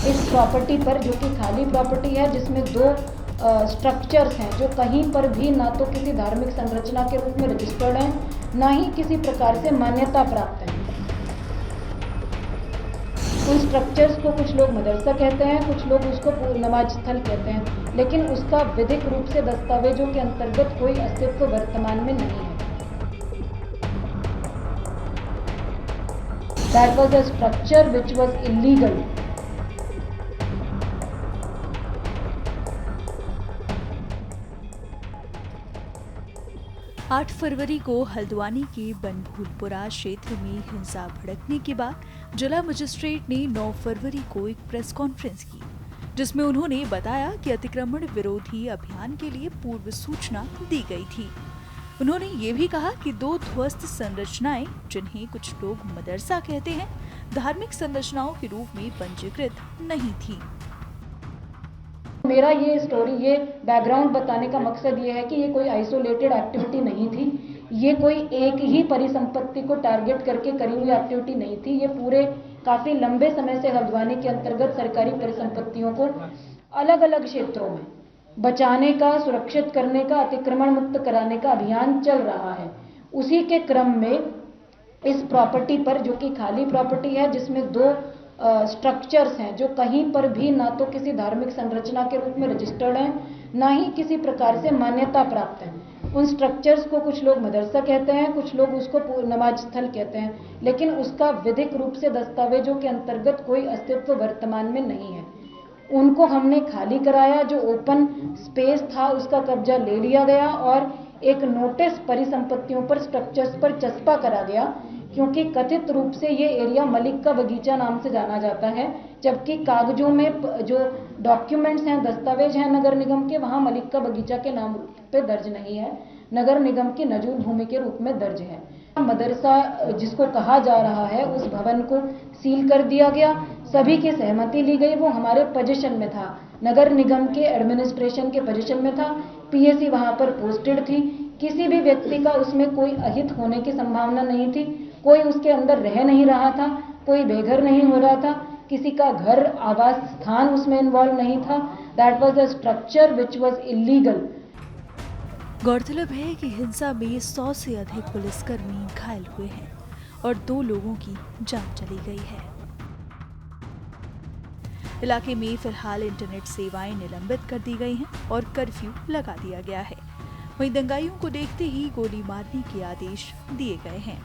इस प्रॉपर्टी पर, जो कि खाली प्रॉपर्टी है, जिसमें दो स्ट्रक्चर्स हैं जो कहीं पर भी ना तो किसी धार्मिक संरचना के रूप में रजिस्टर्ड हैं, ना ही किसी प्रकार से मान्यता प्राप्त है। उन स्ट्रक्चर्स को कुछ लोग मदरसा कहते हैं, कुछ लोग उसको नमाज स्थल कहते हैं, लेकिन उसका विधिक रूप से दस्तावेजों के अंतर्गत कोई अस्तित्व वर्तमान में नहीं है। That was a structure which was illegal. 8 फरवरी को हल्द्वानी के बनभूलपुरा क्षेत्र में हिंसा भड़कने के बाद जिला मजिस्ट्रेट ने 9 फरवरी को एक प्रेस कॉन्फ्रेंस की, जिसमें उन्होंने बताया कि अतिक्रमण विरोधी अभियान के लिए पूर्व सूचना दी गई थी। उन्होंने ये भी कहा कि 2 ध्वस्त संरचनाएं, जिन्हें कुछ लोग मदरसा कहते हैं, धार्मिक संरचनाओं के रूप में पंजीकृत नहीं थी। मेरा ये स्टोरी, ये बैकग्राउंड बताने का मकसद ये है कि ये कोई आइसोलेटेड एक्टिविटी नहीं थी, ये कोई एक ही परिसंपत्ति को टारगेट करके करी हुई एक्टिविटी नहीं थी। ये पूरे काफी लंबे समय से हल्द्वानी के अंतर्गत सरकारी परिसंपत्तियों को अलग अलग क्षेत्रों में बचाने का, सुरक्षित करने का, अतिक्रमण मुक्त कराने का अभियान चल रहा है। उसी के क्रम में इस प्रॉपर्टी पर, जो कि खाली प्रॉपर्टी है, जिसमें दो स्ट्रक्चर्स हैं जो कहीं पर भी ना तो किसी धार्मिक संरचना के रूप में रजिस्टर्ड हैं, ना ही किसी प्रकार से मान्यता प्राप्त हैं। उन स्ट्रक्चर्स को कुछ लोग मदरसा कहते हैं, कुछ लोग उसको नमाज स्थल कहते हैं, लेकिन उसका विधिक रूप से दस्तावेजों के अंतर्गत कोई अस्तित्व वर्तमान में नहीं है। उनको हमने खाली कराया, जो ओपन स्पेस था उसका कब्जा ले लिया गया और एक नोटिस परिसंपत्तियों पर, स्ट्रक्चर्स पर चस्पा करा गया, क्योंकि कथित रूप से ये एरिया मलिक का बगीचा नाम से जाना जाता है, जबकि कागजों में जो डॉक्यूमेंट्स हैं, दस्तावेज हैं नगर निगम के, वहाँ मलिक का बगीचा के नाम पे दर्ज नहीं है, नगर निगम की नजूल भूमि के रूप में दर्ज है। मदरसा जिसको कहा जा रहा है, उस भवन को सील कर दिया गया, सभी की सहमति ली गई, वो हमारे पोजीशन में था, नगर निगम के एडमिनिस्ट्रेशन के पोजीशन में था, पीएसी वहां पर पोस्टेड थी, किसी भी व्यक्ति का उसमें कोई अहित होने की संभावना नहीं थी, कोई उसके अंदर रह नहीं रहा था, कोई बेघर नहीं हो रहा था, किसी का घर, आवास स्थान उसमें इन्वॉल्व नहीं था। That was a structure which was illegal. गौरतलब है कि हिंसा में 100 से अधिक पुलिसकर्मी घायल हुए हैं और 2 लोगों की जान चली गई है। इलाके में फिलहाल इंटरनेट सेवाएं निलंबित कर दी गई हैं और कर्फ्यू लगा दिया गया है। वहीं दंगाइयों को देखते ही गोली मारने के आदेश दिए गए हैं।